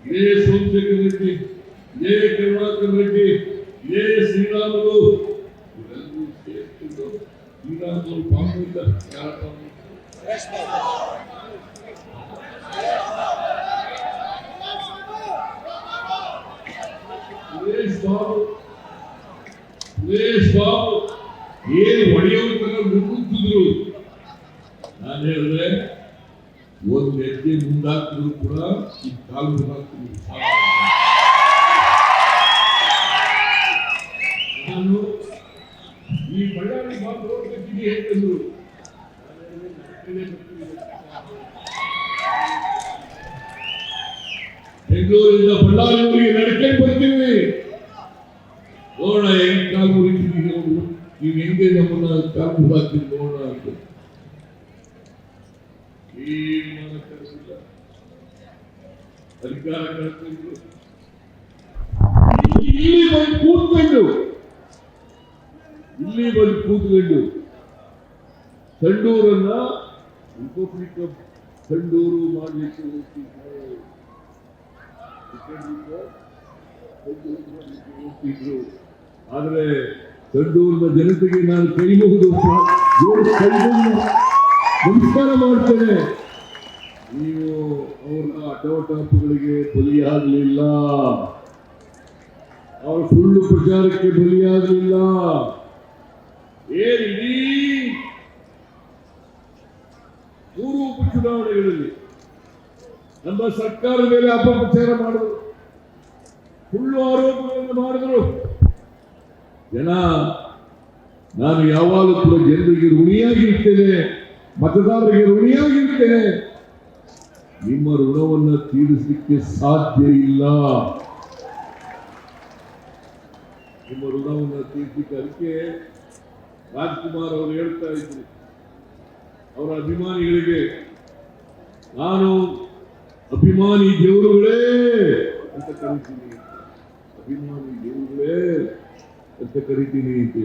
ಇದೇ ಸೋಮಶೇಖರ್ ರೆಡ್ಡಿ, ಇದೇ ಕರುಣಾಕರ್ ರೆಡ್ಡಿ, ಇದೇ ಶ್ರೀರಾಮುಲು ಇವೆಲ್ಲರೂ ಸೇರ್ಕೊಂಡು ಶ್ರೀರಾಮುಲು ಪಾಂಡಿಲ್ಲ ಸುರೇಶ್ ಬಾಬು ಏನ್ ಹೊಡೆಯೋದ್ರ ಮುಗಿದ್ರು. ನಾನು ಹೇಳಿದ್ರೆ ಒಂದ್ ಹೆಜ್ಜೆ ಮುಂದಾಕಿದ್ರು ಕೂಡ ಈ ಕಾಲು ಮುಂದಾಕಿದ್ರು. ನಾನು ಈ ಬಳ್ಳಾರಿ ಬಾಬು ಗಟ್ಟಿಗೆ ಹೇಳ್ತಿದ್ರು, ಬೆಂಗಳೂರಿಂದ ಬಳ್ಳಾರಿಯವರಿಗೆ ನಡ್ಕೊಂಡು ಬರ್ತೀವಿ, ನೋಡೋಣ ಹೆಂಗ್ ಕಾಲು ಮುರಿತಿದ್ದೀವಿ, ನೀವು ಹೆಂಗೆ ನಮ್ಮನ್ನ ಕಾಲು ಮುಂದಾಕ್ತೀವಿ ನೋಡೋಣ ಅಂತ. ಅಧಿಕಾರ ಕಳ್ಕೊಂಡು ಇಲ್ಲಿ ಬಂದು ಕೂತ್ಕೊಂಡು ಸಂಡೂರನ್ನ ರಿಪಬ್ಲಿಕ್ ಆಫ್ ಸಂಡೂರು ಮಾಡಲಿಕ್ಕೆ ಹೋಗ್ತಿದ್ರು. ಆದ್ರೆ ಸಂಡೂರಿನ ಜನತೆಗೆ ನಾನು ಕೈ ಮುಗಿದು ನಮಸ್ಕಾರ ಮಾಡ್ತೇನೆ. ನೀವು ಅವರ ಅಟವಟಾಪಗಳಿಗೆ ಬಲಿಯಾಗಲಿಲ್ಲ, ಅವರ ಸುಳ್ಳು ಪ್ರಚಾರಕ್ಕೆ ಬಲಿಯಾಗಲಿಲ್ಲ. ಇಡೀ 3 ಉಪಚುನಾವಣೆಗಳಲ್ಲಿ ನಮ್ಮ ಸರ್ಕಾರದ ಮೇಲೆ ಅಪಪ್ರಚಾರ ಮಾಡಿದ್ರು, ಸುಳ್ಳು ಆರೋಪಗಳನ್ನು ಮಾಡಿದ್ರು. ಜನ, ನಾನು ಯಾವಾಗಲೂ ಕೂಡ ಜನರಿಗೆ ಋಣಿಯಾಗಿರ್ತೇನೆ, ಮತದಾರರಿಗೆ ಋಣಿಯಾಗಿರ್ತೇನೆ. ನಿಮ್ಮ ಋಣವನ್ನು ತೀರಿಸಲಿಕ್ಕೆ ಸಾಧ್ಯ ಇಲ್ಲ. ನಿಮ್ಮ ಋಣವನ್ನು ತೀರಿಸಲಿಕ್ಕೆ ಅದಕ್ಕೆ ರಾಜ್ಕುಮಾರ್ ಅವರು ಹೇಳ್ತಾ ಇದ್ರು ಅವರ ಅಭಿಮಾನಿಗಳಿಗೆ, ನಾನು ಅಭಿಮಾನಿ ದೇವರುಗಳೇ ಅಂತ ಕರಿತೀನಿ, ಅಭಿಮಾನಿ ದೇವರುಗಳೇ ಅಂತ ಕರಿತೀನಿ ಅಂತ.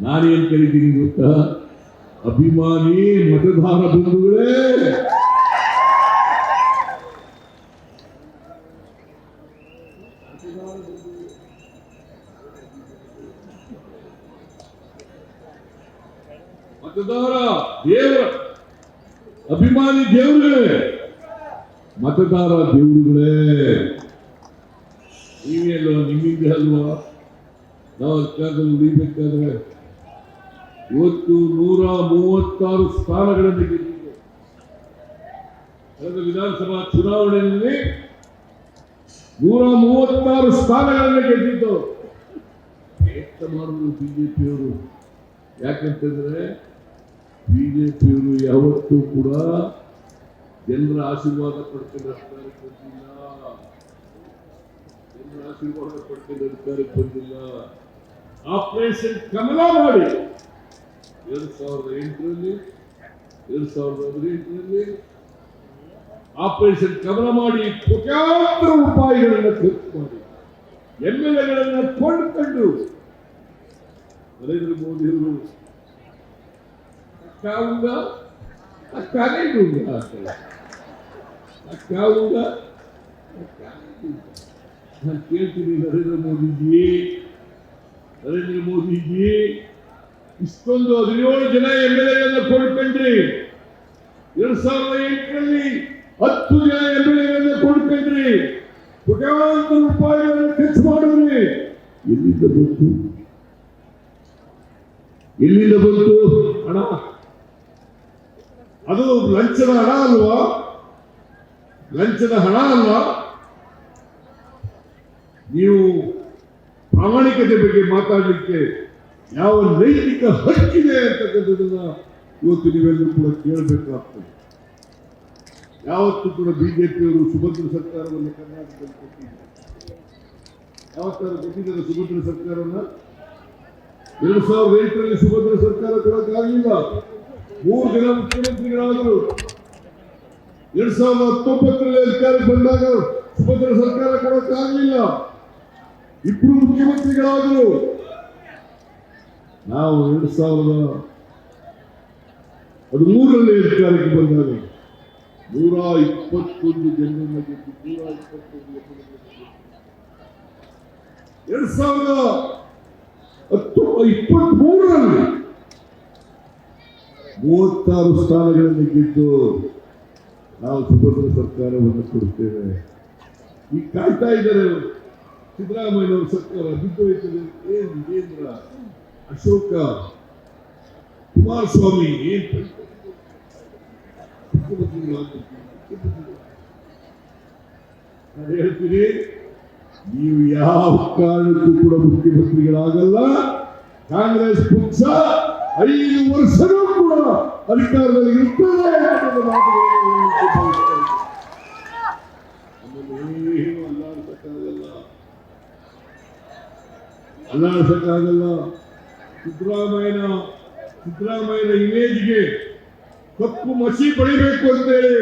ನಾನೇನ್ ಕರಿತೀನಿ ಗೊತ್ತಾ? ಅಭಿಮಾನಿ ಮತದಾರ ಬಂಧುಗಳೇ. ಮತದಾರ ದೇವರ ಅಭಿಮಾನಿ ದೇವರುಗಳೇ, ಮತದಾರ ದೇವರುಗಳೇ. ನೀವೆಲ್ಲ ನಿಮ್ಮಿಂದ ಅಲ್ವಾ ನಾವು ಅಧಿಕಾರದಲ್ಲಿ ಉಳಿಬೇಕಾದ್ರೆ ಇವತ್ತು 136 ಸ್ಥಾನಗಳನ್ನು ಗೆದ್ದಿದೆ. ಕಳೆದ ವಿಧಾನಸಭಾ ಚುನಾವಣೆಯಲ್ಲಿ 136 ಸ್ಥಾನಗಳನ್ನು ಗೆದ್ದಿದ್ದು. ಪ್ರಯತ್ನ ಮಾಡಿದ್ರು ಬಿಜೆಪಿಯವರು. ಯಾಕಂತಂದ್ರೆ ಬಿಜೆಪಿಯವರು ಯಾವತ್ತೂ ಕೂಡ ಜನರ ಆಶೀರ್ವಾದ ಪಡ್ಕೊಂಡು ಅಧಿಕಾರಕ್ಕೆ ಬಂದಿಲ್ಲ, ಜನರ ಆಶೀರ್ವಾದ ಪಡ್ಕೊಂಡು ಅಧಿಕಾರಕ್ಕೆ ಬಂದಿಲ್ಲ. ಆಪರೇಷನ್ ಕಮಲ ಮಾಡಿ 2008ರಲ್ಲಿ 2018ರಲ್ಲಿ ಆಪರೇಷನ್ ಕಮಲ ಮಾಡಿ ಕೋಟ್ಯಾಂತರ ರೂಪಾಯಿಗಳನ್ನು ಖರ್ಚು ಮಾಡಿ MLAಗಳನ್ನು ಕೊಂಡುಕೊಂಡು ನರೇಂದ್ರ ಮೋದಿ ಅವರು ನಾನು ಕೇಳ್ತೀನಿ, ನರೇಂದ್ರ ಮೋದಿಜಿ ಇಷ್ಟೊಂದು 17 ಜನ MLAಗಳನ್ನು ಕೊಂಡ್ಕೊಂಡ್ರಿ, 2008ರಲ್ಲಿ 10 ಜನ MLAಗಳನ್ನು ಕೊಂಡ್ಕೊಂಡ್ರಿ, ಕೋಟ್ಯಾಂತರ ರೂಪಾಯಿಗಳನ್ನು ಖರ್ಚು ಮಾಡಿದ್ರಿ. ಎಲ್ಲಿಂದ ಬಂತು ಹಣ? ಅದು ಲಂಚದ ಹಣ ಅಲ್ವಾ? ಲಂಚದ ಹಣ ಅಲ್ವಾ? ನೀವು ಪ್ರಾಮಾಣಿಕತೆ ಬಗ್ಗೆ ಮಾತಾಡಲಿಕ್ಕೆ ಯಾವ ನೈತಿಕ ಹಕ್ಕಿದೆ ಅಂತಕ್ಕಂಥದ್ದನ್ನ ಇವತ್ತು ನೀವೆಲ್ಲರೂ ಕೂಡ ಕೇಳಬೇಕಾಗ್ತದೆ. ಯಾವತ್ತೂ ಕೂಡ ಬಿಜೆಪಿಯವರು ಸುಭದ್ರ ಸರ್ಕಾರವನ್ನು ಕರ್ನಾಟಕದಲ್ಲಿ ಕೊಟ್ಟಿದ್ದಾರೆ. ಯಾವತ್ತಾರು ಕೊಟ್ಟಿದ್ದಾರೆ ಸುಭದ್ರ ಸರ್ಕಾರವನ್ನು? 2008ರಲ್ಲಿ ಸುಭದ್ರ ಸರ್ಕಾರ ಕೊಡಕ್ಕಾಗಲಿಲ್ಲ. 3 ಜನ ಮುಖ್ಯಮಂತ್ರಿಗಳಾದರು. 2019ರಲ್ಲಿ ಅಧಿಕಾರಕ್ಕೆ ಬಂದಾಗ ಸುಭದ್ರ ಸರ್ಕಾರ ಕೊಡಕ್ಕಾಗಲಿಲ್ಲ. 2 ಮುಖ್ಯಮಂತ್ರಿಗಳಾದರು. ನಾವು 2013ರಲ್ಲಿ ಅಧಿಕಾರಕ್ಕೆ ಬಂದಾಗ 121 ಜನರನ್ನು ಗೆದ್ದು 2023ರಲ್ಲಿ 36 ಸ್ಥಾನಗಳನ್ನು ಗೆದ್ದು ನಾವು ಸುಭದ್ರ ಸರ್ಕಾರವನ್ನು ಕೊಡುತ್ತೇವೆ. ಈಗ ಕಾಯ್ತಾ ಇದ್ದಾರೆ ಸಿದ್ದರಾಮಯ್ಯನವರ ಸರ್ಕಾರ ಬಿದ್ದೋಯ್ತದೆ. ಏನು ವಿಜೇಂದ್ರ, ಅಶೋಕ, ಕುಮಾರಸ್ವಾಮಿ ಏನು ನಾನು ಹೇಳ್ತೀನಿ, ನೀವು ಯಾವ ಕಾರಣಕ್ಕೂ ಕೂಡ ಮುಖ್ಯಮಂತ್ರಿಗಳಾಗಲ್ಲ. ಕಾಂಗ್ರೆಸ್ ಪಕ್ಷ 5 ವರ್ಷವೂ ಕೂಡ ಅಧಿಕಾರದಲ್ಲಿ ಇರ್ತದೆ. ಏನು ಅಲ್ಲಾಡಿಸಕ್ಕಾಗಲ್ಲ. ಸಿದ್ದರಾಮಯ್ಯನ ಇಮೇಜ್ಗೆ ಕಪ್ಪು ಮಸಿ ಪಡಿಬೇಕು ಅಂತೇಳಿ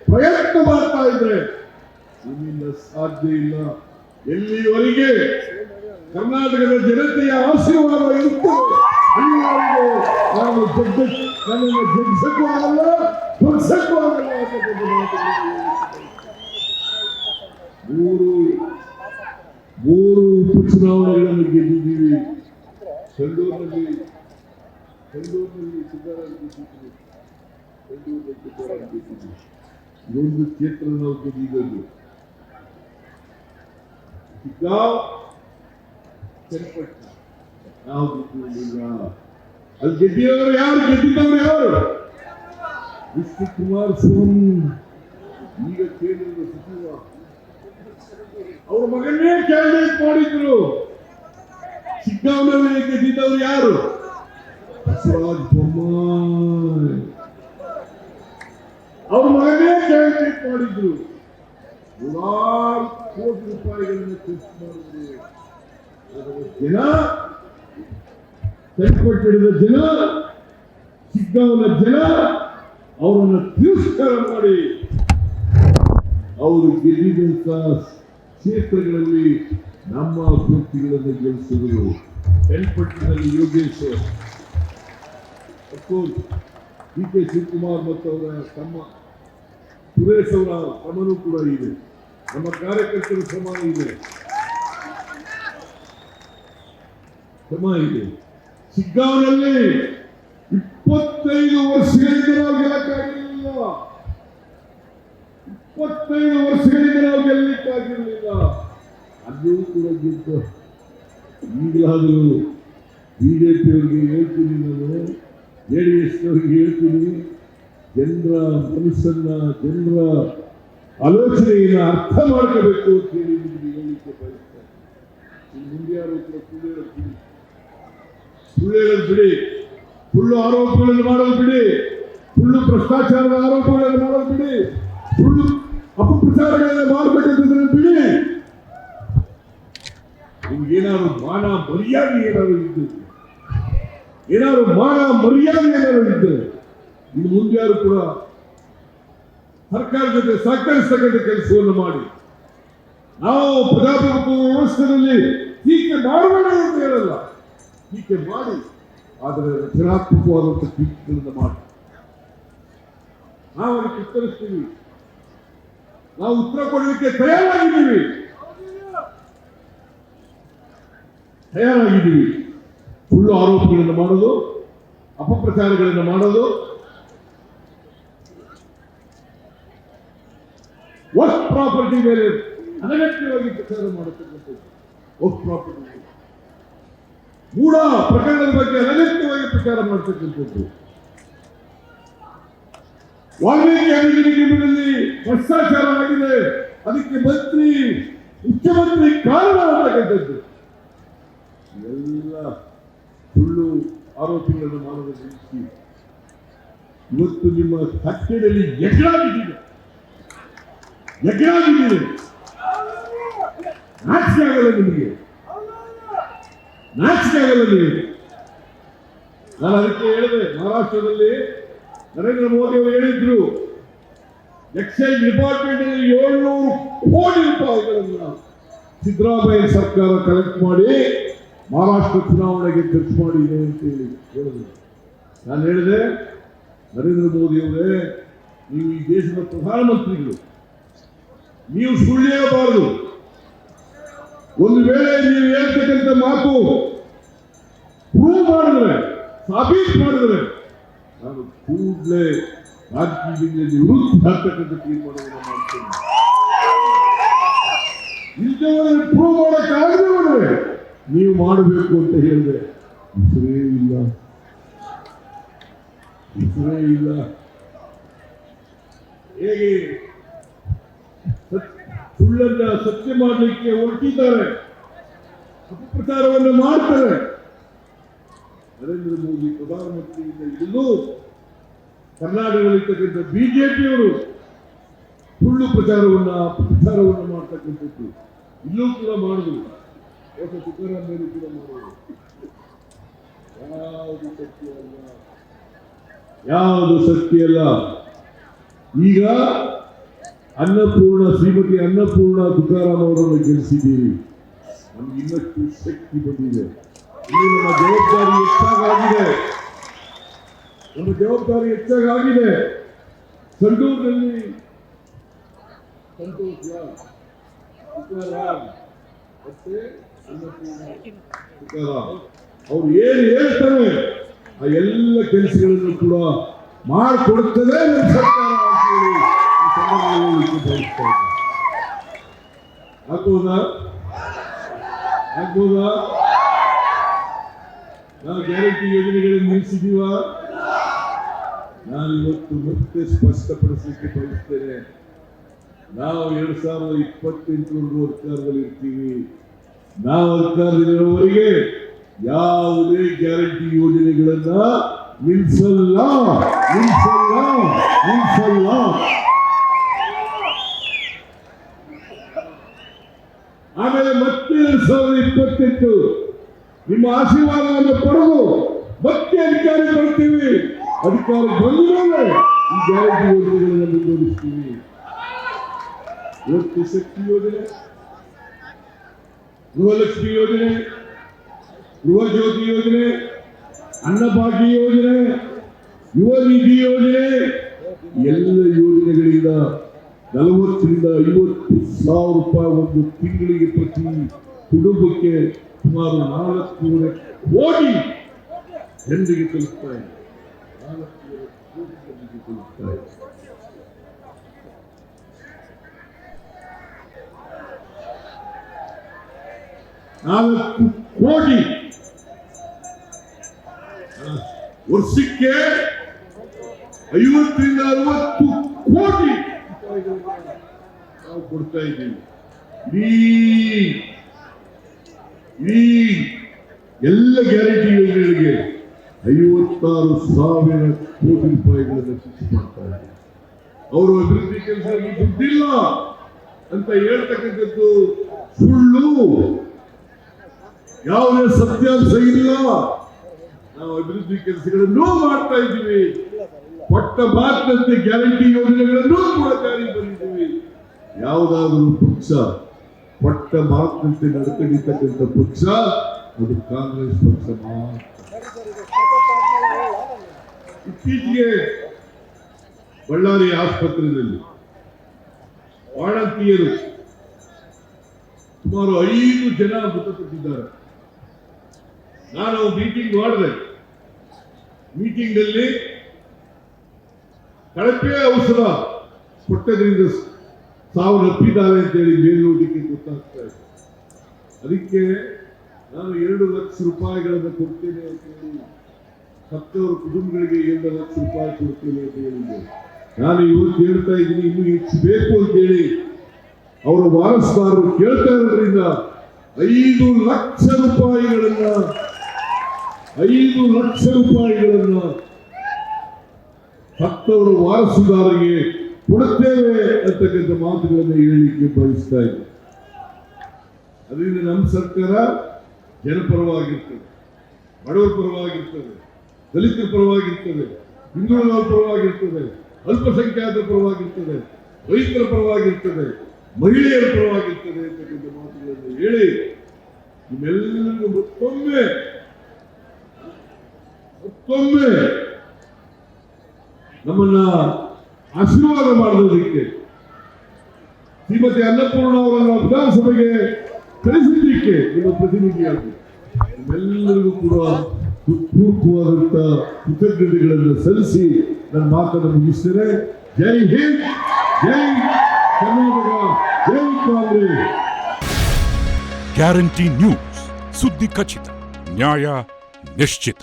ಪ್ರಯತ್ನ ಮಾಡ್ತಾ ಇದ್ರೆ ನಿಮ್ಮಿಂದ ಸಾಧ್ಯ ಇಲ್ಲ. ಎಲ್ಲಿವರೆಗೆ ಕರ್ನಾಟಕದ ಜನತೆಯ ಆಶೀರ್ವಾದ ಇರುತ್ತದೆ ಅಲ್ಲಿವರೆಗೆ ನಾನು ನನ್ನನ್ನು ಜಗ್ಸಕ್ಕೂ ಆಗಲ್ಲ, ಹೊರಸಕ್ಕೂ ಆಗಲ್ಲ. ಮೂರು ಉಪಚುನಾವಣೆಗಳನ್ನು ಗೆದ್ದಿದ್ದೀವಿ. ಸಂಡೂರಿನಲ್ಲಿ ಸಿದ್ದರಾಮಯ್ಯ ಗೆದ್ದಿದ್ದೀವಿ. ಇದೊಂದು ಕ್ಷೇತ್ರ ನಾವು ಗೆದ್ದಿದ್ದು. ನಾವು ಗೆದ್ದಿಲ್ಲ. ಅಲ್ಲಿ ಗೆದ್ದಿದವರು ಯಾರು? ವಿಷ್ಣು ಕುಮಾರಸ್ವಾಮಿ ಈಗ ಕೇಂದ್ರದ ಸಚಿವ. ಅವ್ರ ಮಗನ್ನೇ ಕ್ಯಾಂಡಿಡೇಟ್ ಮಾಡಿದ್ರು. ಶಿಗ್ಗಾಂವಲ್ಲಿ ಗೆದ್ದಿದ್ದವರು ಯಾರು? ಬಸವರಾಜ ಬೊಮ್ಮಾಯಿ. ಅವ್ರ ಮಗನೇ ಕ್ಯಾಂಡಿಡೇಟ್ ಮಾಡಿದ್ರು. 100 ಕೋಟಿ ರೂಪಾಯಿಗಳನ್ನು ಖರ್ಚು ಮಾಡಿದ್ರು. ಜನ ತೆಗೆದುಕೊಂಡಿರುವ ಜನ, ಶಿಗ್ಗಾಂವನ ಜನ ಅವರನ್ನು ತಿರಸ್ಕಾರ ಮಾಡಿ ಅವರು ಗೆದ್ದಿದ್ದಂತ ಕ್ಷೇತ್ರಗಳಲ್ಲಿ ನಮ್ಮ ಅಭ್ಯರ್ಥಿಗಳನ್ನು ಗೆಲ್ಲಿಸಿದರು. ತೆಲಪಟ್ಟಿನಲ್ಲಿ ಯೋಗೇಶ್, ಡಿ ಕೆ ಶಿವಕುಮಾರ್ ಮತ್ತು ಅವರ ತಮ್ಮ ಸುರೇಶ್ ಅವರ ಶ್ರಮನೂ ಕೂಡ ಇದೆ. ನಮ್ಮ ಕಾರ್ಯಕರ್ತರ ಶ್ರಮ ಇದೆ. ಶಿಗ್ಗಾಂವನಲ್ಲಿ 25 ವರ್ಷಗಳಿಂದ ನಾವು ಗೆಲ್ಲಕ್ಕಾಗಿರಲಿಲ್ಲ. 25 ವರ್ಷಗಳಿಂದ ನಾವು ಗೆಲ್ಲಲಿಕ್ಕಾಗಿರಲಿಲ್ಲ. ಅಲ್ಲೂ ಕೂಡ ಗೆದ್ದು ಈಗಲಾದರೂ ಬಿಜೆಪಿಯವರಿಗೆ ಹೇಳ್ತೀನಿ, ನಾನು JDSನವರಿಗೆ ಹೇಳ್ತೀನಿ, ಜನರ ಮನಸ್ಸನ್ನ, ಜನರ ಆಲೋಚನೆಯನ್ನು ಅರ್ಥ ಮಾಡ್ಕೋಬೇಕು ಅಂತ ಹೇಳಿ ನಿಮಗೆ ಹೇಳಲಿಕ್ಕೆ ಬಯಸ್ತಾರೆ. ಮುಂದೆ ಯಾರು ಸುಳ್ಳು ಹೇಳೋದು ಬಿಡಿ, ಸುಳ್ಳು ಆರೋಪಗಳನ್ನು ಮಾಡೋದು ಬಿಡಿ, ಸುಳ್ಳು ಭ್ರಷ್ಟಾಚಾರದ ಆರೋಪಗಳನ್ನು ಮಾಡೋದು ಬಿಡಿ, ಸುಳ್ಳು ಅಪಪ್ರಚಾರಗಳನ್ನು ಮಾಡಬೇಕಂತಂದ್ರೆ ಬಿಡಿ. ನಿಮ್ಗೇನಾದ್ರು ಮಾನ ಮರ್ಯಾದೆ ಏನಾದ್ರು ಇದ್ದು ಇನ್ನು ಮುಂದೆ ಯಾರು ಕೂಡ ಸರ್ಕಾರ ಜೊತೆ ಸಹಕರಿಸತಕ್ಕಂಥ ಕೆಲಸವನ್ನು ಮಾಡಿ. ನಾವು ಪ್ರಜಾಪ್ರಭುತ್ವ ವ್ಯವಸ್ಥೆಯಲ್ಲಿ ಟೀಕೆ ಮಾಡಬೇಡ ಅಂತ ಹೇಳಲ್ಲ, ಟೀಕೆ ಮಾಡಿ, ಆದರೆ ರಚನಾತ್ಮಕವಾದಂಥ ಟೀಕೆಗಳನ್ನು ಮಾಡಿ ನಾವು ಅದಕ್ಕೆ ಉತ್ತರಿಸ್ತೀವಿ. ನಾವು ಉತ್ತರ ಕೊಡಲಿಕ್ಕೆ ತಯಾರಾಗಿದ್ದೀವಿ. ಸುಳ್ಳು ಆರೋಪಗಳನ್ನು ಮಾಡೋದು, ಅಪಪ್ರಚಾರಗಳನ್ನು ಮಾಡೋದು, ವಕ್ಫ್ ಪ್ರಾಪರ್ಟಿ ಮೇಲೆ ಅನಗತ್ಯವಾಗಿ ಪ್ರಚಾರ ಮಾಡತಕ್ಕಂಥದ್ದು, ವಕ್ಫ್ ಪ್ರಾಪರ್ಟಿ ಮೂಢ ಪ್ರಕರಣದ ಬಗ್ಗೆ ಅನಗತ್ಯವಾಗಿ ಪ್ರಚಾರ ಮಾಡತಕ್ಕಂಥದ್ದು, ವಾಲ್ಮೀಕಿ ಅಭಿವೃದ್ಧಿ ಭ್ರಷ್ಟಾಚಾರ ಆಗಿದೆ, ಅದಕ್ಕೆ ಮುಖ್ಯಮಂತ್ರಿ ಕಾರಣ ಆಗತಕ್ಕಂಥದ್ದು, ಎಲ್ಲ ಸುಳ್ಳು ಆರೋಪಗಳನ್ನು ಮಾಡೋದಕ್ಕೆ ಇವತ್ತು ನಿಮ್ಮ ಕಟ್ಟೆಯಲ್ಲಿ ಎಗರಾಗಿದ್ದೀರಿ. ನಾಚಿಕೆ ಆಗಲ್ಲ ನಿಮಗೆ. ನಾನು ಅದಕ್ಕೆ ಹೇಳಿದೆ, ಮಹಾರಾಷ್ಟ್ರದಲ್ಲಿ ನರೇಂದ್ರ ಮೋದಿ ಅವರು ಹೇಳಿದ್ರು, ಎಕ್ಸೈಸ್ ಡಿಪಾರ್ಟ್ಮೆಂಟ್ 700 ಕೋಟಿ ರೂಪಾಯಿಗಳನ್ನು ಸಿದ್ದರಾಮಯ್ಯ ಸರ್ಕಾರ ಕಲೆಕ್ಟ್ ಮಾಡಿ ಮಹಾರಾಷ್ಟ್ರ ಚುನಾವಣೆಗೆ ಖರ್ಚು ಮಾಡಿದೆ ಅಂತ ಹೇಳಿ ಹೇಳಿದ್ರು. ನಾನು ಹೇಳಿದೆ, ನರೇಂದ್ರ ಮೋದಿ ಅವರೇ, ನೀವು ಈ ದೇಶದ ಪ್ರಧಾನಮಂತ್ರಿಗಳು, ನೀವು ಸುಳ್ಳು ಹೇಳಬಾರದು. ಒಂದು ವೇಳೆ ನೀವು ಹೇಳ್ತಕ್ಕಂಥ ಮಾತು ಪ್ರೂವ್ ಮಾಡಿದ್ರೆ, ಸಾಬೀತು ಮಾಡಿದ್ರೆ, ನಾನು ಕೂಡಲೇ ರಾಜಕೀಯದಿಂದ ನಿವೃತ್ತಿ ಆಗ್ತಕ್ಕಂಥ ತೀರ್ಮಾನವನ್ನು ಮಾಡ್ತೇನೆ. ಇಲ್ಲದವರನ್ನು ಪ್ರೂವ್ ಮಾಡೋಕ್ಕಾಗದೆ ಹೋದ್ರೆ ನೀವು ಮಾಡಬೇಕು ಅಂತ ಹೇಳಿದೆ. ಹೆಸರೇ ಇಲ್ಲ, ಹೆಸರೇ ಇಲ್ಲ. ಹೇಗೆ ಸುಳ್ಳನ್ನ ಸತ್ಯ ಮಾಡಲಿಕ್ಕೆ ಹೊರಟಿದ್ದಾರೆ, ಅಪಪ್ರಚಾರವನ್ನು ಮಾಡ್ತಾರೆ. ನರೇಂದ್ರ ಮೋದಿ ಪ್ರಧಾನಮಂತ್ರಿಯಿಂದ ಹಿಡಿದು ಕರ್ನಾಟಕದಲ್ಲಿರ್ತಕ್ಕಂಥ ಬಿಜೆಪಿಯವರು ಸುಳ್ಳು ಪ್ರಚಾರವನ್ನ ಅಪಪ್ರಚಾರವನ್ನು ಮಾಡ್ತಕ್ಕಂಥದ್ದು ಇಲ್ಲೂ ಕೂಡ ಮಾಡುದು. ಹೊಸ ತುಕಾರಾಮ್ ಮೇಲೆ ಕೂಡ ಮಾಡುವುದು. ಯಾವುದು ಸತ್ಯ ಅಲ್ಲ, ಯಾವುದು ಸತ್ಯ ಅಲ್ಲ. ಈಗ ಅನ್ನಪೂರ್ಣ, ಶ್ರೀಮತಿ ಅನ್ನಪೂರ್ಣ ತುಕಾರಾಮ್ ಅವರನ್ನು ಗೆಲ್ಲಿಸಿದ್ದೀರಿ. ನಮ್ಗೆ ಇನ್ನಷ್ಟು ಶಕ್ತಿ ಬಂದಿದೆ. ಈಗ ನಮ್ಮ ಜವಾಬ್ದಾರಿ ಹೆಚ್ಚಾಗಿದೆ, ನಮ್ಮ ಜವಾಬ್ದಾರಿ ಹೆಚ್ಚಾಗಿದೆ. ಸಂಡೂರಿನಲ್ಲಿ ಸಂತೋಷ್ ಲಾಲ್ ತುಕಾರಾಮ್ ಮತ್ತೆ ಅನ್ನಪೂರ್ಣ ತುಕಾರಾಮ್ ಅವ್ರು ಏನು ಹೇಳ್ತಾರೆ ಆ ಎಲ್ಲ ಕೆಲಸಗಳನ್ನು ಕೂಡ ಮಾಡಿಕೊಡುತ್ತದೆ ನಮ್ಮ ಸರ್ಕಾರ ಅಂತೇಳಿ ಈ ಸಂದರ್ಭದಲ್ಲಿ ಬಯಸ್ತಾ ಇದ್ದಾರೆ. ಆಗ್ಬೋದಾ? ನಾವು ಗ್ಯಾರಂಟಿ ಯೋಜನೆಗಳನ್ನು ನಿಲ್ಲಿಸಿದೀವ. ನಾನು ಇವತ್ತು ಮತ್ತೆ ಸ್ಪಷ್ಟಪಡಿಸಲಿಕ್ಕೆ ಬಯಸ್ತೇನೆ. ನಾವು 2028 ಅಧಿಕಾರದಲ್ಲಿ ಇರ್ತೀವಿ. ನಾವು ಅಧಿಕಾರದಲ್ಲಿರುವವರೆಗೆ ಯಾವುದೇ ಗ್ಯಾರಂಟಿ ಯೋಜನೆಗಳನ್ನ ನಿಲ್ಲಿಸಲ್ಲ. ಆಮೇಲೆ ಮತ್ತೆ 2028 ನಿಮ್ಮ ಆಶೀರ್ವಾದವನ್ನು ಪಡೆದು ಮತ್ತೆ ಅಧಿಕಾರ ಬರ್ತೀವಿ. ಅಧಿಕಾರ ಬಂದ ಮೇಲೆ ಈ ಗ್ಯಾರಂಟಿ ಯೋಜನೆಗಳನ್ನು ಮುಂದುವರಿಸ್ತೀವಿ. ಇವತ್ತು ಶಕ್ತಿ ಯೋಜನೆ, ಗೃಹಲಕ್ಷ್ಮಿ ಯೋಜನೆ, ಗೃಹ ಜ್ಯೋತಿ ಯೋಜನೆ, ಅನ್ನಭಾಗ್ಯ ಯೋಜನೆ, ಯುವ ನಿಧಿ ಯೋಜನೆ, ಎಲ್ಲ ಯೋಜನೆಗಳಿಂದ 40ರಿಂದ 50,000 ರೂಪಾಯಿ ಒಂದು ತಿಂಗಳಿಗೆ ಪ್ರತಿ ಕುಟುಂಬಕ್ಕೆ ಸುಮಾರು 4 ಕೋಟಿ ಜನರಿಗೆ ತಲುಪ್ತಾ ಇದೆ. 4 ಕೋಟಿ ಜನರಿಗೆ ತಲುಪ್ತಾ ಇದೆ. 4 ಕೋಟಿ ವರ್ಷಕ್ಕೆ 50ರಿಂದ 60 ಕೋಟಿ ನಾವು ಕೊಡ್ತಾ ಇದ್ದೀವಿ. ಈ ಎಲ್ಲ ಗ್ಯಾರಂಟಿ ಯೋಜನೆಗಳಿಗೆ 56,000 ಕೋಟಿ ರೂಪಾಯಿಗಳನ್ನು ಶಿಕ್ಷೆ ಮಾಡ್ತಾ ಇದ್ದಾರೆ. ಅವರು ಅಭಿವೃದ್ಧಿ ಕೆಲಸದಲ್ಲಿ ದುಡ್ಡಿಲ್ಲ ಅಂತ ಹೇಳ್ತಕ್ಕಂಥದ್ದು ಸುಳ್ಳು. ಯಾವುದೇ ಸತ್ಯಾಂಶ ಇಲ್ಲ. ನಾವು ಅಭಿವೃದ್ಧಿ ಕೆಲಸಗಳನ್ನು ಮಾಡ್ತಾ ಇದ್ದೀವಿ. ಕೊಟ್ಟ ಮಾತಿನಂತೆ ಗ್ಯಾರಂಟಿ ಯೋಜನೆಗಳನ್ನು ಕೂಡ ಜಾರಿಗೆ ಬಂದಿದ್ದೀವಿ. ಯಾವುದಾದರೂ ಪಕ್ಷ ಕೊಟ್ಟ ಮಾತಿನಂತೆ ನಡ್ಕೊಂಡಿರ್ತಕ್ಕಂಥ ಪಕ್ಷ ಅದು ಕಾಂಗ್ರೆಸ್ ಪಕ್ಷ ಮಾತ್ರ. ಇತ್ತೀಚೆಗೆ ಬಳ್ಳಾರಿ ಆಸ್ಪತ್ರೆಯಲ್ಲಿ ಬಾಣಂತಿಯರು ಸುಮಾರು 5 ಜನ ಮೃತಪಟ್ಟಿದ್ದಾರೆ. ನಾನು ಮೀಟಿಂಗ್ ಮಾಡಿದೆ. ಮೀಟಿಂಗ್ ನಲ್ಲಿ ಕಳಪೆ ಔಷಧ ಕೊಟ್ಟದ್ರಿಂದ ಸಾವನ್ನಪ್ಪಿದ್ದಾರೆ ಅಂತೇಳಿ ಮೇಲ್ನೋಟಕ್ಕೆ ಗೊತ್ತಾಗ್ತಾ ಇದೆ. ಅದಕ್ಕೆ ನಾನು 2 ಲಕ್ಷ ರೂಪಾಯಿಗಳನ್ನು ಕೊಡ್ತೇನೆ ಅಂತ ಹೇಳಿ ಸತ್ತವರ ಕುಟುಂಬಗಳಿಗೆ 2 ಲಕ್ಷ ರೂಪಾಯಿ ಕೊಡ್ತೇನೆ ಅಂತ ಹೇಳಿದ್ದೆ. ನಾನು ಇವತ್ತು ಹೇಳ್ತಾ ಇದ್ದೀನಿ, ಇನ್ನೂ ಹೆಚ್ಚು ಬೇಕು ಅಂತೇಳಿ ಅವರ ವಾರಸುದಾರರು ಕೇಳ್ತಾ ಇರೋದ್ರಿಂದ 5 ಲಕ್ಷ ರೂಪಾಯಿಗಳನ್ನ ಸತ್ತವರ ವಾರಸುದಾರರಿಗೆ ಕೊಡುತ್ತೇವೆ ಅಂತಕ್ಕಂಥ ಮಾತುಗಳನ್ನು ಹೇಳಲಿಕ್ಕೆ ಬಯಸ್ತಾ ಇದೆ. ಅದರಿಂದ ನಮ್ಮ ಸರ್ಕಾರ ಜನಪರವಾಗಿರ್ತದೆ, ಬಡವರ ಪರವಾಗಿರ್ತದೆ, ದಲಿತರ ಪರವಾಗಿರ್ತದೆ, ಹಿಂದುಳಿದವರ ಪರವಾಗಿರ್ತದೆ, ಅಲ್ಪಸಂಖ್ಯಾತರ ಪರವಾಗಿರ್ತದೆ, ರೈತರ ಪರವಾಗಿರ್ತದೆ, ಮಹಿಳೆಯರ ಪರವಾಗಿರ್ತದೆ ಅಂತಕ್ಕಂಥ ಮಾತುಗಳನ್ನು ಹೇಳಿ ನಿಮ್ಮೆಲ್ಲರಿಗೂ ಮತ್ತೊಮ್ಮೆ ನಮ್ಮನ್ನ ಆಶೀರ್ವಾದ ಮಾಡೋದಕ್ಕೆ, ಶ್ರೀಮತಿ ಅನ್ನಪೂರ್ಣ ಅವರನ್ನು ವಿಧಾನಸಭೆಗೆ ಕಳಿಸಿದ್ದಕ್ಕೆ ನಿಮ್ಮ ಪ್ರತಿನಿಧಿಯಾಗಿ ನಿಮ್ಮೆಲ್ಲರಿಗೂ ಕೂಡ ಹೃತ್ಪೂರ್ವಕವಾದಂತ ಕೃತಜ್ಞತೆಗಳನ್ನು ಸಲ್ಲಿಸಿ ನನ್ನ ಮಾತನ್ನು ಮುಗಿಸ್ತೇನೆ. ಜೈ ಹಿಂದ್, ಜೈ ಕರ್ನಾಟಕ, ಜೈ ಕಾಂಗ್ರೆಸ್. ಗ್ಯಾರಂಟಿ ನ್ಯೂಸ್, ಸುದ್ದಿ ಖಚಿತ, ನ್ಯಾಯ ನಿಶ್ಚಿತ.